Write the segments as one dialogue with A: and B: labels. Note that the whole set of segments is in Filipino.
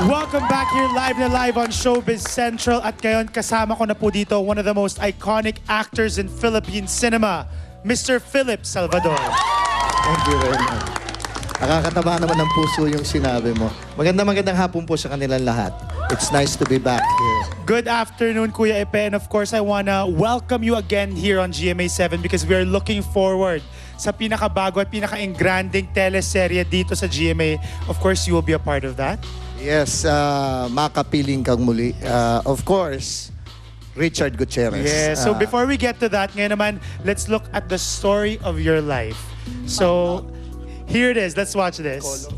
A: Welcome back here live na live on Showbiz Central. At ngayon kasama ko na po dito one of the most iconic actors in Philippine cinema, Mr. Philip Salvador.
B: Thank you very much. Nakakataba naman ng puso yung sinabi mo. Magandang hapon po sa kanilang lahat. It's nice to be back here.
A: Good afternoon, Kuya Epe. And of course, I wanna welcome you again here on GMA7 because we are looking forward sa pinakabago at pinaka-engranding teleserye dito sa GMA. Of course, you will be a part of that.
B: Yes, makapiling kang muli. Of course, Richard Gutierrez.
A: Yes. So before we get to that, ngayon naman, let's look at the story of your life. So here it is. Let's watch this.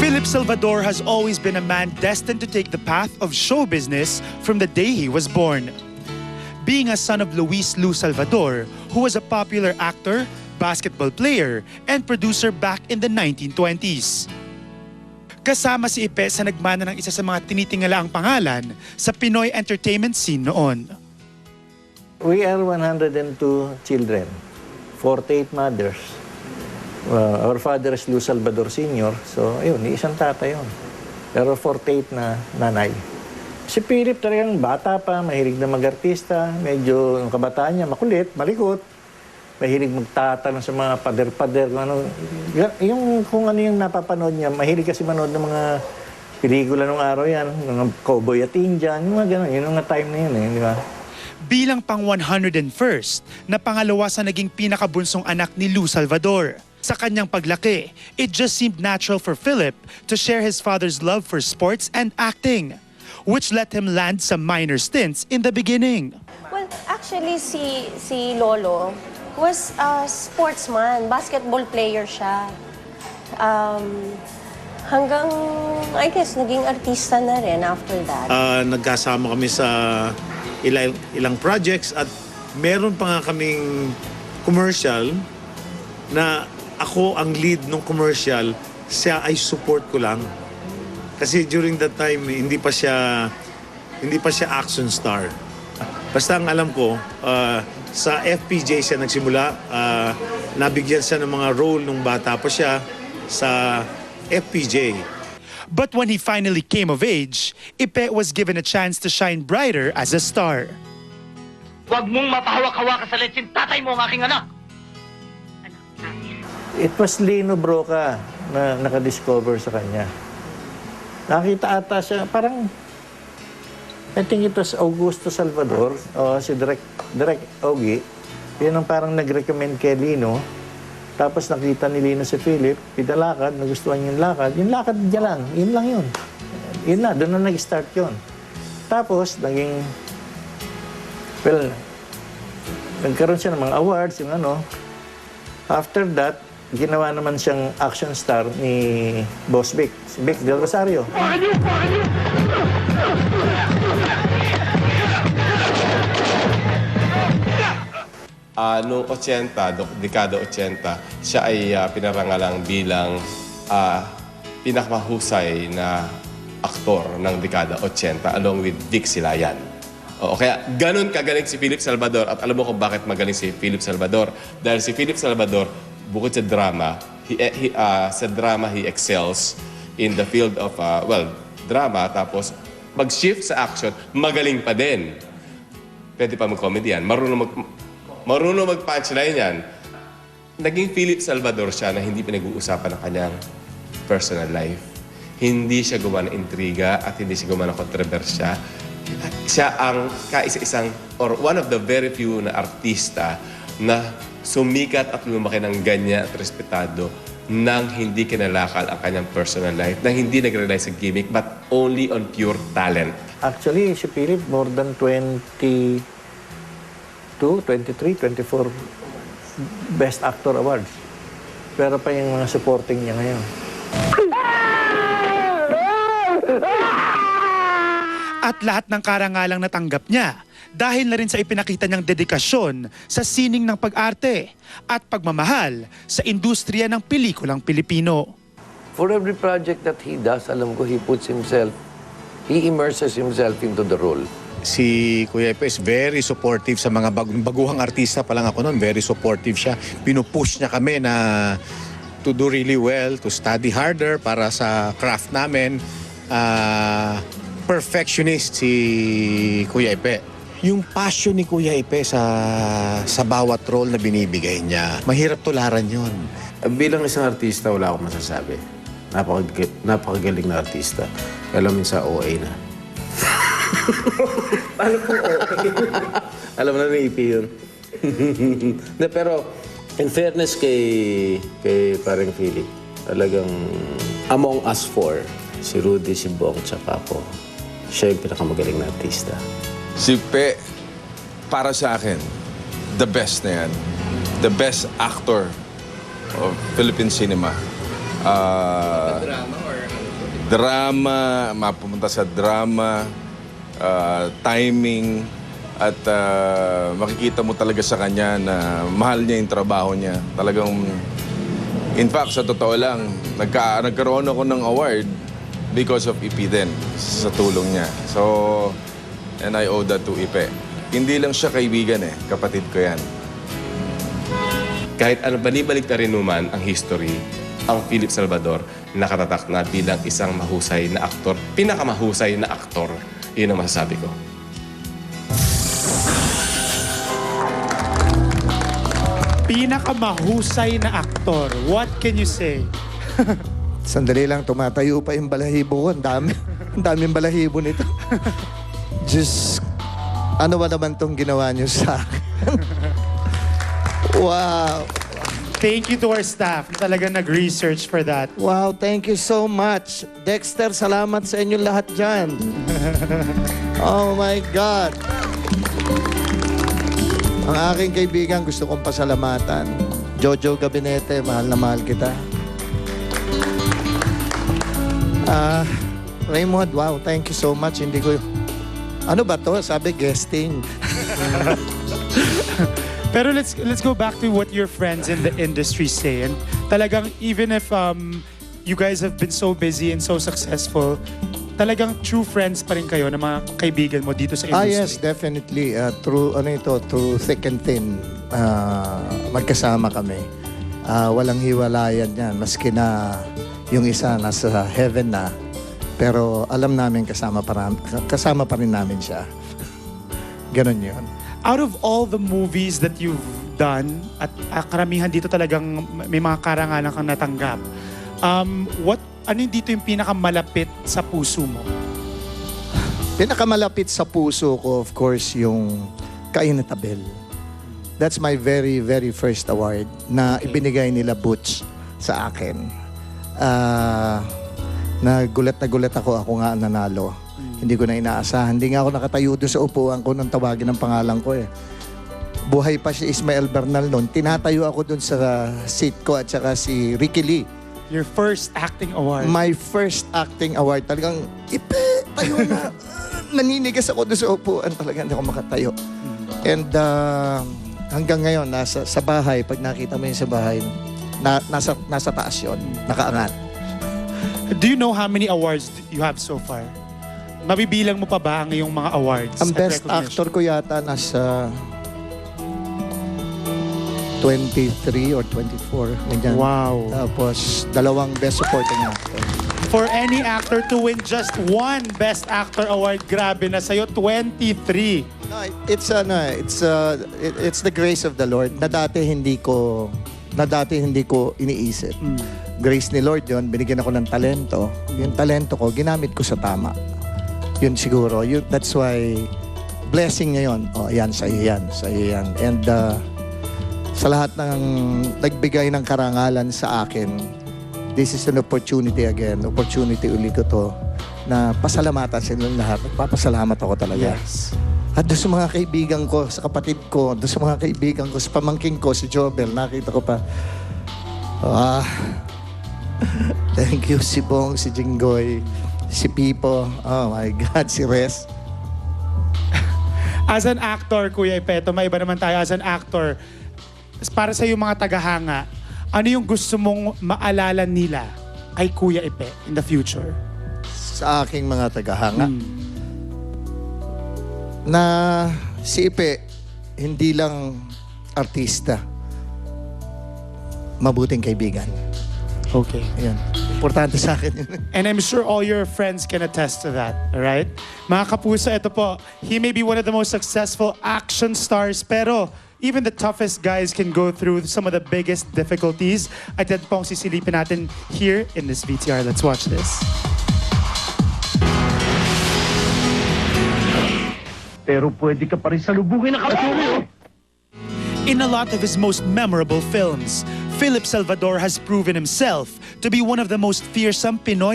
A: Philip Salvador has always been a man destined to take the path of show business from the day he was born. Being a son of Luis Lu Salvador, who was a popular actor, basketball player, and producer back in the 1920s. Kasama si Ipe sa nagmana ng isa sa mga tinitingalaang pangalan sa Pinoy entertainment scene noon.
C: We are 102 children, 48 mothers. Our father is Lu Salvador Sr., so ayun, isang tata yun. Pero 48 na nanay. Si Philip talagang bata pa, mahilig na mag-artista, medyo yung kabataan niya, makulit, malikot. Mahilig magtatanong sa mga pader-pader, kung ano yung napapanood niya, mahilig kasi manood ng mga pelikula nung araw yan, ng cowboy at Indian, yung mga gano'n, yun yung mga time na yun di ba?
A: Bilang pang 101st na pangalawa sa naging pinakabunsong anak ni Lu Salvador. Sa kanyang paglaki, it just seemed natural for Philip to share his father's love for sports and acting, which let him land some minor stints in the beginning.
D: Well, actually, si Lolo was a sportsman, basketball player siya. Hanggang, I guess, naging artista na rin after that.
E: Nagkasama kami sa ilang projects at meron pa nga kaming commercial na ako ang lead ng commercial, siya ay support ko lang. Kasi during that time, hindi pa siya action star. Basta ang alam ko, sa FPJ siya nagsimula. Nabigyan siya ng mga role nung bata pa siya sa FPJ.
A: But when he finally came of age, Ipe was given a chance to shine brighter as a star.
F: Huwag mong mapahawak-hawakan sa letsin tatay mo ang aking anak!
C: It was Lino Broca na nakadiscover sa kanya. Nakita ata siya, parang, I think it was Augusto Salvador, o si Direk Augie, yun ang parang nag-recommend kay Lino. Tapos nakita ni Lino si Philip, pinalakad, nagustuhan yung lakad niya lang, yun lang yun. Yun na, doon na nag-start yun. Tapos, naging, well, nagkaroon siya ng mga awards, yung ano. After that, ginawa naman siyang action star ni Boss Vic, si Vic Del Rosario.
G: Noong 80, dekada 80, siya ay pinarangalang bilang pinakamahusay na aktor ng dekada 80 along with Vic Silayan. Kaya ganun kagaling si Philip Salvador at alam mo kung bakit magaling si Philip Salvador. Dahil si Philip Salvador, bukod sa drama, he excels in the field of, drama. Tapos mag-shift sa action, magaling pa din. Pwede pa mag-comedy yan. Marunong mag-punchline yan. Naging Philip Salvador siya na hindi pinag-uusapan ng kanyang personal life. Hindi siya gumawa ng intriga at hindi siya gumawa ng kontrobersya. Siya ang kaisa-isang or one of the very few na artista na sumikat at lumaki ng ganyan at respetado nang hindi kinalakal ang kanyang personal life, nang hindi nag-rely sa gimmick but only on pure talent.
C: Actually, si Philip more than 22, 23, 24 Best Actor Awards. Pero pa yung mga supporting niya ngayon.
A: At lahat ng karangalang natanggap niya dahil na rin sa ipinakita niyang dedikasyon sa sining ng pag-arte at pagmamahal sa industriya ng pelikulang Pilipino.
H: For every project that he does, alam ko, he immerses himself into the role. si Kuya Ipe is very supportive sa mga baguhang artista pa lang ako noon. Very supportive siya. Pinupush niya kami na to do really well, to study harder para sa craft namin. Perfectionist si Kuya Ipe. Yung passion ni Kuya Ipe sa bawat role na binibigay niya, mahirap tularan yun.
I: Bilang isang artista, wala akong masasabi. Napakagaling na artista. Kaya lang minsan OA na. Paano kung OA? Alam mo na ng EP yun. De, pero, in fairness kay parang Philip, talagang among us four, si Rudy, si Bong, tsaka ako, siya yung pinakamagaling na artista.
J: Si Pe, para sa akin, the best na yan. The best actor of Philippine cinema. Drama, mapupunta sa drama, timing, at makikita mo talaga sa kanya na mahal niya yung trabaho niya. Talagang, in fact, sa totoo lang, nagkaroon ako ng award because of Ipe din, sa tulong niya. So, and I owe that to Ipe. Hindi lang siya kaibigan kapatid ko yan.
G: Kahit ano, banibalik na rin naman ang history, ang Philip Salvador nakatatak na bilang isang mahusay na aktor, pinakamahusay na aktor. Yun ang masasabi ko.
A: Pinakamahusay na aktor. What can you say?
B: Sandali lang, tumatayo pa yung balahibo ko. Ang dami. Ang daming balahibo nito. Just, ano ba naman tong ginawa niyo sa akin? Wow.
A: Thank you to our staff na talagang nag-research for that.
B: Wow, thank you so much. Dexter, salamat sa inyo lahat dyan. Oh my God. Ang aking kaibigan, gusto kong pasalamatan. Jojo Gabinete, mahal na mahal kita. Raymond, wow, thank you so much. Hindi ko... Ano ba to? Sabi, guesting.
A: Pero let's go back to what your friends in the industry say. And talagang even if you guys have been so busy and so successful, talagang true friends pa rin kayo ng mga kaibigan mo dito sa industry.
B: Yes, definitely. Through thick and thin, magkasama kami. Walang hiwalayan yan. Maski na yung isa nasa heaven na, pero alam namin kasama pa rin namin siya. Ganon yun.
A: Out of all the movies that you've done, at karamihan dito talagang may mga karangalan kang natanggap, ano yung dito yung pinakamalapit sa puso mo?
B: Pinakamalapit sa puso ko, of course, yung Kainatabel. That's my very, very first award na ibinigay nila Butch sa akin. Nagulat ako nga ang nanalo. Hindi ko na inaasahan. Hindi nga ako nakatayo doon sa upuan ko nung tawagin ang pangalan ko eh. Buhay pa si Ismael Bernal noon. Tinatayo ako doon sa seat ko at saka si Ricky Lee.
A: Your first acting award.
B: My first acting award. Talagang, Ipe, tayo na. Naninigas ako doon sa upuan. Talagang hindi ako makatayo. And hanggang ngayon, sa bahay, pag nakita mo yun sa bahay, nasa taas yun. Nakaangat.
A: Do you know how many awards you have so far? Mabibilang mo pa ba ang iyong mga awards?
B: Ang
A: at
B: best
A: recognition?
B: actor ko yata nasa 23 or 24. Ganyan.
A: Wow.
B: Tapos, 2 best supporting actor.
A: For any actor to win just one Best Actor Award, grabe na sa'yo, 23.
B: No, it's the grace of the Lord na dati hindi ko iniisip. Grace ni Lord yon, binigyan ako ng talento. Yung talento ko, ginamit ko sa tama. Yun siguro. That's why, blessing niya yun. Oh, yan, sa iyo yan. And sa lahat ng nagbigay ng karangalan sa akin, this is an opportunity again. Opportunity uli ko to na pasalamatan sa inyong lahat. Nagpapasalamat ako talaga.
A: Yes.
B: At doon sa mga kaibigan ko, sa kapatid ko, doon sa mga kaibigan ko, sa pamangking ko, si Jobel, nakita ko pa. Thank you, si Bong, si Jinggoy, si Pipo, oh my God, si Res.
A: As an actor, Kuya Ipe, may iba naman tayo. As an actor, para sa yung mga tagahanga, ano yung gusto mong maalala nila kay Kuya Ipe in the future?
B: Sa aking mga tagahanga. na si Ipe, hindi lang artista, mabuting kaibigan.
A: Okay.
B: Yan. Importante sa akin yun.
A: And I'm sure all your friends can attest to that, alright? Mga kapuso, ito po, he may be one of the most successful action stars, pero even the toughest guys can go through some of the biggest difficulties. At yan po ang sisilipin natin here in this VTR. Let's watch this.
F: Pero pwede ka pa rin salubungin ng kamay.
A: In a lot of his most memorable films, Philip Salvador has proven himself to be one of the most fearsome Pinoy